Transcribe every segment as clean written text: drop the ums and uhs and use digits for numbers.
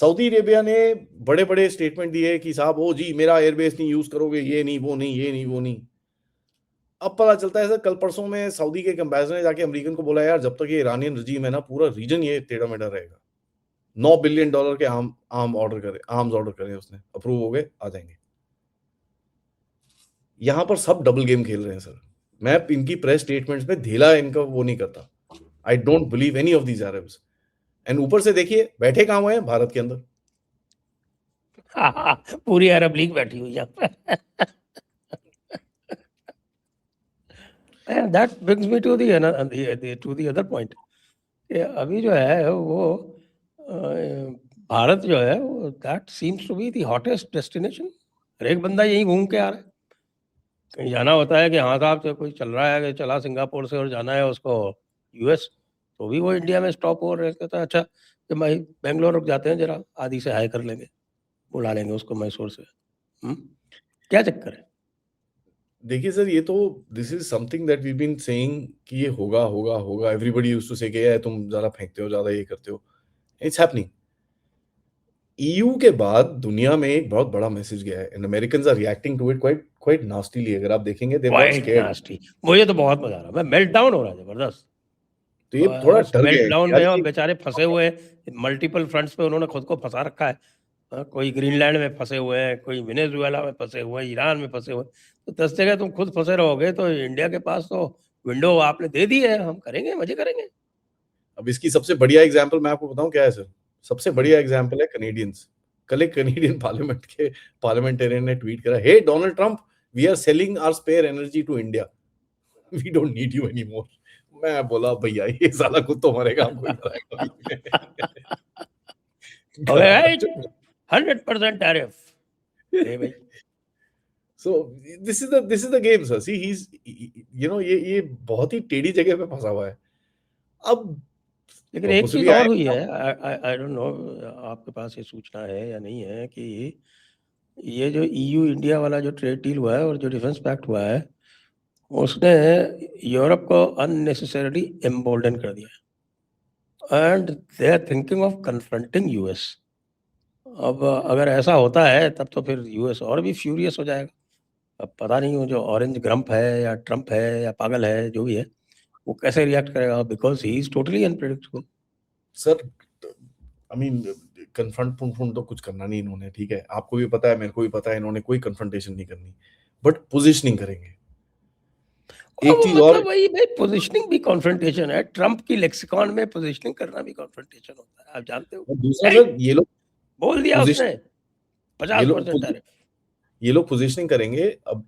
Saudi Arabia ने बड़े बड़े स्टेटमेंट दिए कि साहब ओ जी मेरा एयरबेस नहीं यूज करोगे, ये नहीं वो नहीं ये नहीं वो नहीं। अब पता चलता है सर, कल परसों में सऊदी के एक एम्बेसडर ने जाके अमेरिकन को बोला यार जब तक ये ईरानियन रजीम है ना, पूरा रीजन ये टेढ़ा मेढ़ा रहेगा। $9 बिलियन के आर्म्स ऑर्डर करे उसने, अप्रूव हो गए, आ जाएंगे। यहां पर सब डबल गेम खेल रहे हैं सर। मैं इनकी प्रेस स्टेटमेंट्स में ढीला इनका वो नहीं करता। I don't believe any of these Arabs. And ऊपर से देखिए बैठे कहां हुए हैं, भारत के अंदर। पूरी अरब लीग बैठी हुई है। That brings me to the other point. अभी जो है वो भारत जो है वो that seems to be the hottest destination. हर एक बंदा यहीं घूम के आ रहा है। कहीं जाना होता है कि हाँ साहब तो कोई चल रहा है कि चला सिंगापुर से और जाना है उसको यूएस, तो भी वो इंडिया में स्टॉप हो रहे कहता है अच्छा कि भाई बेंगलोर रुक जाते हैं जरा, आदि से हाई कर लेंगे, बुला लेंगे उसको मैसूर से। क्या चक्कर है? देखिए सर, ये तो this is something that we been saying कि ये होगा होगा होगा। एवरीबॉडी यूज्ड टू से कि तुम ज्यादा फेंकते हो, ज्यादा ये करते हो। It's happening. ईयू के बाद दुनिया में एक बहुत बड़ा मैसेज गया है and Americans are reacting to it quite quite nastily. अगर आप देखेंगे दे गॉट स्कैर्ड। नास्टी, मुझे तो बहुत मजा आ रहा है, मेल्ट डाउन हो रहा है जबरदस्त। तो ये थोड़ा डर गए मेल्ट हैं डाउन कि में यार और ये बेचारे फंसे हुए हैं मल्टीपल फ्रंट्स पे, उन्होंने खुद को फंसा रखा है। कोई ग्रीनलैंड में फंसे हुए हैं, कोई वेनेजुएला में फंसे हुए हैं, ईरान में फंसे हुए हैं। तो 10 जगह तुम खुद फंसे रहोगे तो इंडिया के पास तो विंडो आपने दे दी है, हम करेंगे, मजे करेंगे। अब इसकी सबसे बढ़िया एग्जांपल मैं आपको बताऊं क्या है सर। सबसे बढ़िया एग्जांपल है कनेडियंस। कल एक कनेडियन पार्लियामेंट के पार्लियामेंटेरियन ने ट्वीट करा, hey Donald Trump, we are selling our spare energy to India, we don't need you any more. मैं बोला भैया ये साला खुद तो मरेगा, हमको ही कराएगा। ओके कराना राइट, चुप। 100% टैरिफ दे भाई। So this is the game sir. See he is, you know, ये बहुत ही टेढ़ी जगह पे फंसा हुआ है। अब लेकिन एक चीज पॉपुलरली और हुई आएगा। है, आई डोंट नो आपके पास ये सूचना है या नहीं है, कि ये जो ईयू इंडिया वाला जो ट्रेड डील हुआ है और जो डिफेंस पैक्ट हुआ है, उसने यूरोप को अननेसेसरली एम्बोल्डन कर दिया and they are thinking of confronting US. अब अगर ऐसा होता है तब तो फिर यूएस और भी फ्यूरियस हो जाएगा। अब पता नहीं वो जो ऑरेंज ग्रम्प है या ट्रम्प है या पागल है जो भी है, वो कैसे रिएक्ट करेगा, because he is totally unpredictable. Sir I mean confront तो कुछ करना नहीं इन्होंने, ठीक है, आपको भी पता है, मेरे को भी पता है, इन्होंने कोई कन्फ्रंटेशन नहीं करनी, बट पोजिशनिंग करेंगे। एक चीज और, मतलब वही भाई, पोजीशनिंग भी कॉन्फ्रंटेशन है। ट्रम्प की लेक्सिकॉन में पोजीशनिंग करना भी कॉन्फ्रंटेशन होता है, आप जानते हो। और दूसरा Hey! सर, ये लोग बोल दिया पोजिशन उसने ये लोग 50% टैरिफ। ये लोग पोजिशनिंग करेंगे।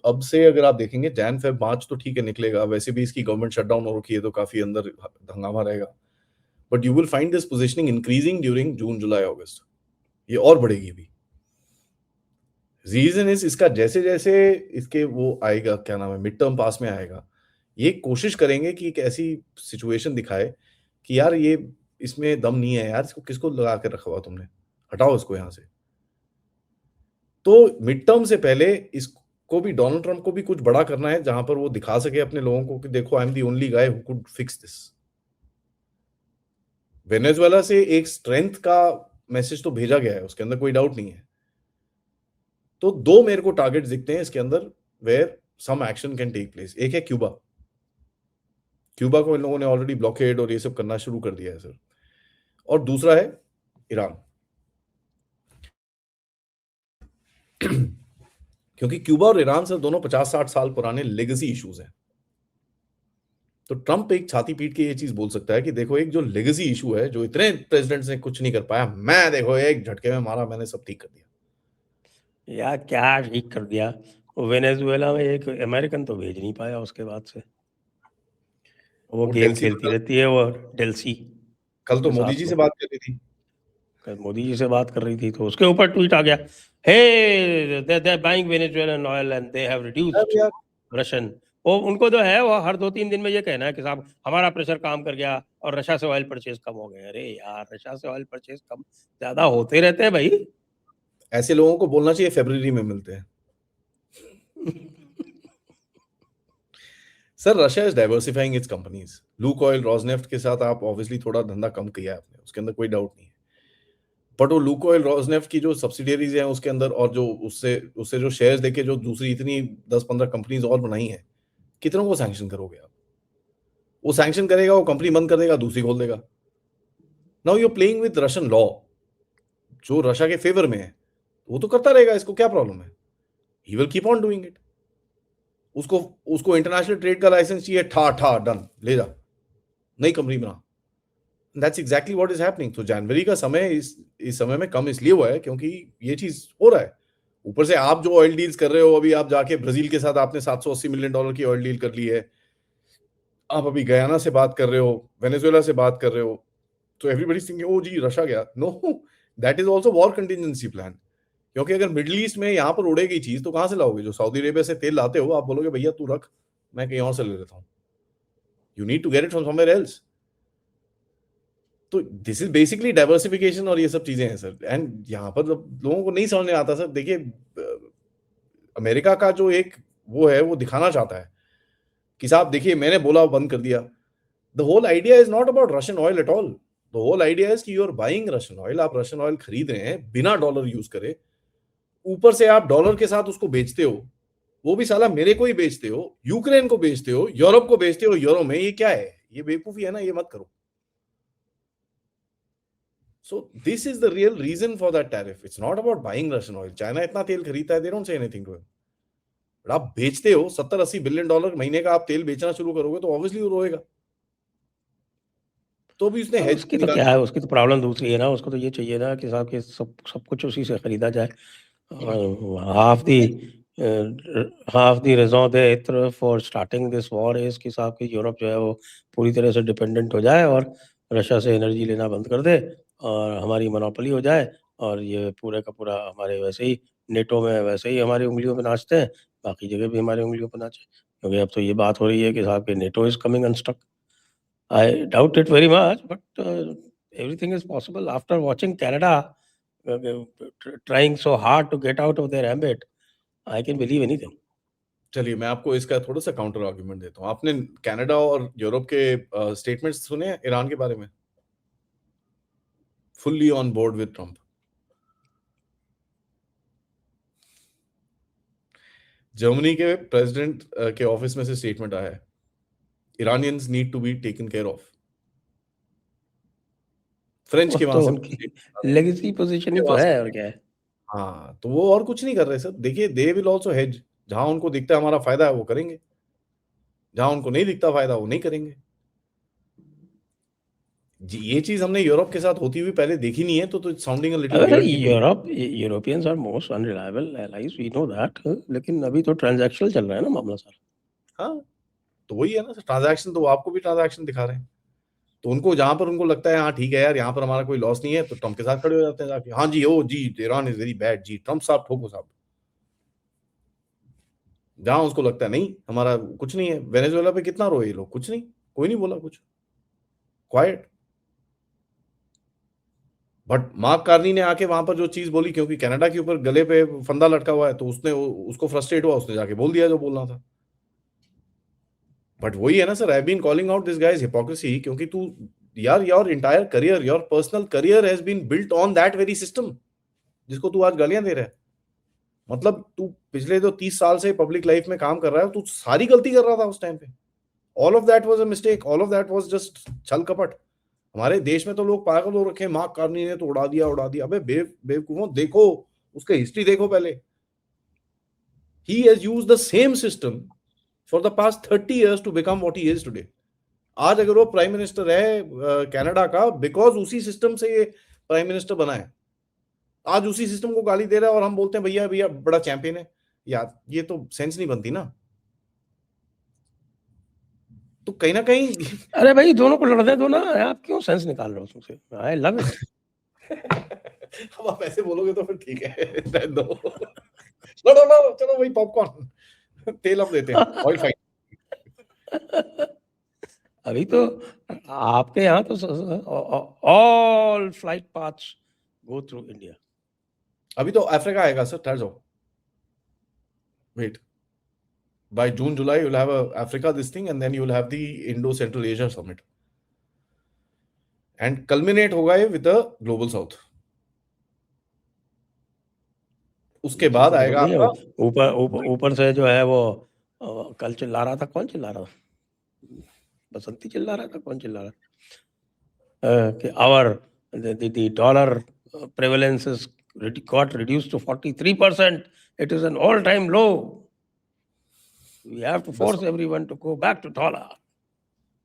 अब से अगर आप देखेंगे जैन फेब मार्च तो ठीक है निकलेगा, वैसे भी इसकी गवर्नमेंट शटडाउन हो रखी है तो काफी अंदर हंगामा रहेगा। But you will find this positioning increasing during June July August. ये और बढ़ेगी भी। रीजन इज इसका जैसे जैसे इसके वो आएगा, क्या नाम है, मिड टर्म पास में आएगा, ये कोशिश करेंगे कि एक ऐसी सिचुएशन दिखाए कि यार ये इसमें दम नहीं है यार, इसको किसको लगा के रखा हुआ तुमने, हटाओ इसको यहां से। तो मिड टर्म से पहले इसको भी, डोनाल्ड ट्रंप को भी कुछ बड़ा करना है जहां पर वो दिखा सके अपने लोगों को कि देखो I am the only guy who could fix this. Venezuela से एक स्ट्रेंथ का मैसेज तो भेजा गया है, उसके अंदर कोई डाउट नहीं है। तो दो मेरे को टारगेट दिखते हैं इसके अंदर where some action can take place. एक है क्यूबा। क्यूबा को इन लोगों ने ऑलरेडी ब्लॉकेड और ये सब करना शुरू कर दिया है सर। और दूसरा है ईरान। क्योंकि क्यूबा और ईरान सर दोनों 50-60 साल पुराने लेगेसी इश्यूज हैं। तो ट्रंप एक छाती पीट के ये चीज बोल सकता है कि देखो एक जो लेगेसी इशू है, जो इतने प्रेसिडेंट्स ने कुछ नहीं कर पाया, मैं देखो एक झटके में मारा, मैंने सब ठीक कर दिया। यार क्या ठीक कर दिया, वेनेजुएला में एक अमेरिकन तो भेज नहीं पाया उसके बाद से। वो गेम डेल्सी खेलती रहती है वो डेल्सी, कल तो उसके मोदी साथ जी में से बात कर रही थी। कल मोदी जी से बात कर रही थी तो उसके ऊपर ट्वीट आ गया, hey they buying Venezuelan oil and they have reduced यार रशियन। वो उनको जो है वो हर 2-3 दिन में ये कहना है कि साहब हमारा प्रेशर काम कर गया और रशिया से ऑयल परचेज कम हो गए। अरे यार, रशिया से ऑयल परचेज कम ज्यादा होते रहते हैं भाई। ऐसे लोगों को बोलना चाहिए फरवरी में मिलते हैं। Sir Russia is diversifying it's companies. Look oil, Rosneft के साथ आप ऑब्वियसली थोड़ा धंधा कम किया है आपने, उसके अंदर कोई डाउट नहीं है। बट वो लुकोइल रोजनेफ्ट की जो सब्सिडियरीज हैं उसके अंदर, और जो उससे उससे जो शेयर्स देके जो दूसरी इतनी 10-15 कंपनीज और बनाई हैं, कितनों को सैंक्शन करोगे आप? वो सैंक्शन करेगा, वो कंपनी बंद कर देगा, दूसरी खोल देगा। Now you playing with Russian law, जो रशिया के फेवर में है, वो तो करता रहेगा, इसको क्या प्रॉब्लम है? He will keep on doing it. उसको उसको इंटरनेशनल ट्रेड का लाइसेंस चाहिए, ठा ठा डन, ले जा, नई कंपनी बना। That's exactly what is happening. तो जनवरी का समय इस समय में कम इसलिए हुआ है क्योंकि ये चीज हो रहा है। ऊपर से आप जो ऑयल डील्स कर रहे हो, अभी आप जाके ब्राजील के साथ आपने $780 मिलियन की ऑयल डील कर ली है, आप अभी गयाना से बात कर रहे हो, वेनेजुएला से बात कर रहे हो, तो एवरीबडी थिंकिंग ओ जी रशिया गया। No, that is also war contingency plan. क्योंकि अगर मिडिल ईस्ट में यहाँ पर उड़ेगी चीज तो कहां से लाओगे? जो सऊदी अरेबिया से तेल लाते हो, आप बोलोगे भैया तू रख, मैं कहीं और से ले लेता हूँ। You need to get it from somewhere else. तो दिस इज बेसिकली डाइवर्सिफिकेशन और ये सब चीजें हैं सर। एंड यहाँ पर लोगों को नहीं समझ में आता सर। देखिए, अमेरिका का जो एक वो है, वो दिखाना चाहता है कि साहब देखिए मैंने बोला बंद कर दिया। The whole idea is not about Russian oil at all. The whole idea is कि you are buying Russian oil, आप रशियन ऑयल खरीद रहे हैं बिना डॉलर यूज करे, ऊपर से आप डॉलर के साथ उसको बेचते हो, वो भी साला मेरे को ही बेचते हो, यूक्रेन को बेचते हो, यूरोप को बेचते हो यूरो में। ये क्या है? ये बेवकूफी है ना, ये मत करो। So this is the real reason for that tariff. It's not about buying Russian oil. China इतना तेल खरीदता है, they don't say anything to him. But आप बेचते हो $70-80 बिलियन महीने का, आप तेल बेचना शुरू करोगे तो ऑब्वियसली वो रोएगा। तो भी उसने हेज उसकी तो क्या है, उसकी तो प्रॉब्लम दूसरी है ना। उसको तो ये चाहिए ना कि साहब के सब कुछ उसी से खरीदा जाए। Half the raison d'être for starting this war is कि साहब की यूरोप जो है वो पूरी तरह से डिपेंडेंट हो जाए और रशिया से एनर्जी लेना बंद कर दे और हमारी मोनोपोली हो जाए, और ये पूरे का पूरा हमारे वैसे ही नेटो में वैसे ही हमारी उंगलियों पे नाचते हैं, बाकी जगह भी हमारी उंगलियों पे नाचे। क्योंकि अब तो ये बात हो रही है कि साहब कि NATO is coming unstuck. I doubt it very much, but everything is possible. After watching Canada trying so hard to get out of their ambit, I can believe anything. चलिए मैं आपको इसका थोड़ा सा काउंटर आर्गुमेंट देता हूँ। आपने Canada और यूरोप के स्टेटमेंट्स सुने हैं ईरान के बारे में? Fully on board with Trump. Germany के प्रेसिडेंट के ऑफिस में से स्टेटमेंट आया है, Iranians need to be taken care of. French वो के वहां तो से उनकी लेगेसी पोजीशन ही तो है, और क्या है। हाँ, तो वो और कुछ नहीं कर रहे सर। देखिए, दे विल आल्सो हेज। जहां उनको दिखता है हमारा फायदा है वो करेंगे, जहां उनको नहीं दिखता फायदा वो नहीं करेंगे। जी, ये चीज हमने यूरोप के साथ होती हुई पहले देखी नहीं है, तो साउंडिंग अ लिटिल अगर वियर्ड की Europeans are most unreliable allies, we know that, लेकिन अभी तो ट्रांजैक्शनल चल रहा है ना मामला सारा। हाँ, तो वही है ना ट्रांजैक्शन, तो वो आपको भी ट्रांजैक्शन दिखा रहे हैं। तो उनको जहां पर उनको लगता है हाँ ठीक है यार, यहाँ पर हमारा कोई लॉस नहीं है, तो ट्रम्प के साथ खड़े हो जाते हैं जाके। हाँ जी, ओ जी ईरान इज वेरी बैड जी, ट्रम्प साहब ठोको साहब। जहां उसको लगता है नहीं हमारा कुछ नहीं है। वेनेजुएला पे कितना रोए ये लोग, कुछ नहीं, कोई नहीं बोला कुछ, क्वाइट। बट मार्क कार्नी ने आके वहां पर जो चीज बोली, क्योंकि कनाडा के ऊपर गले पे फंदा लटका हुआ है, तो उसने उसको फ्रस्ट्रेट हुआ, उसने जाके बोल दिया जो बोलना था। बट वही है ना sir, I been calling out this guys hypocrisy, क्योंकि तू यार your entire career, your personal career has been built on that very system जिसको तू आज गालियां दे रहा है। मतलब तू पिछले जो 30 साल से पब्लिक लाइफ में काम कर रहा है, तू सारी गलती कर रहा था उस टाइम पे। All of that was a mistake, all of that was just छल कपट। हमारे देश में तो लोग पागल हो रखे हैं, मार्क कार्नी ने तो उड़ा दिया उड़ा दिया। अबे बेवकूफों, देखो उसका हिस्ट्री देखो पहले। he has used the same system for the past 30 years to become what he is today. आज अगर वो प्राइम मिनिस्टर है कनाडा का, बिकॉज उसी सिस्टम से ये प्राइम मिनिस्टर बना है। आज उसी सिस्टम को गाली दे रहा है और हम बोलते हैं भैया भैया बड़ा चैंपियन है। यार ये तो सेंस नहीं बनती ना। तो कहीं ना कहीं अरे भाई, दोनों को लड़ने दो ना, आप क्यों सेंस निकाल रहे हो उसमें? I love it. अब आप ऐसे बोलोगे तो फिर ठीक है, रहने दो। लड़ो लड़ो, चलो भाई पॉपकॉर्न तेल हम देते हैं, ऑयल फाइन। अभी तो आपके यहाँ तो all flight paths go through India. अभी तो अफ्रीका आएगा सर, ठहर जाओ, wait. By June, July, you'll have Africa this thing, and then you'll have the Indo-Central Asia Summit. And culminate होगा ये with the Global South. उसके बाद आएगा आपका ऊपर ऊपर ऊपर से जो है वो कल चिल्ला रहा था, कौन चिल्ला रहा था, बसंती चिल्ला रहा था, कौन चिल्ला रहा कि our the dollar prevalence is got reduced to 43%. It is an all-time low. We have to force everyone to go back to dollar.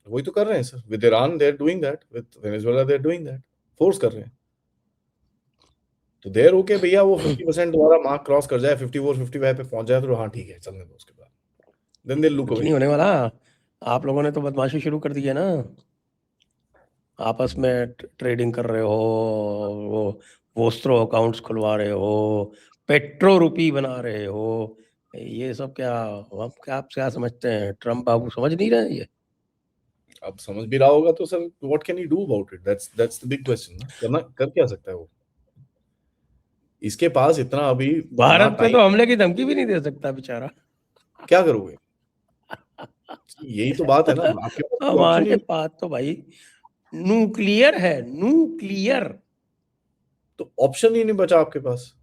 वही तो कर रहे हैं sir, with Iran they are doing that, with Venezuela they are doing that, force कर रहे हैं। तो देर okay भैया वो 50% दोबारा मार्क क्रॉस कर जाए, 54 55 पे पहुंच जाए तो हाँ ठीक है, चलने दो। उसके बाद देन दे लुक कुछ नहीं होने वाला। आप लोगों ने तो बदमाशी शुरू कर दी है ना, आपस में ट्रेडिंग कर रहे हो, वो वोस्ट्रो अकाउंट्स खुलवा रहे हो, पेट्रो रुपी बना रहे हो, ये सब क्या हम क्या समझते हैं, ट्रम्प बाबू समझ नहीं रहे हैं ये? अब समझ भी रहा होगा तो sir what can he do about it, that's the big question ना। करना कर क्या सकता है वो? इसके पास इतना अभी भारत पे तो हमले की धमकी भी नहीं दे सकता बेचारा। क्या करोगे? यही तो बात है ना, आपके पास कोई ऑप्शन हमारे ही पास तो भाई न्यूक्लियर है, न्यूक्लियर। तो ऑप्शन ही नहीं बचा आपके पास।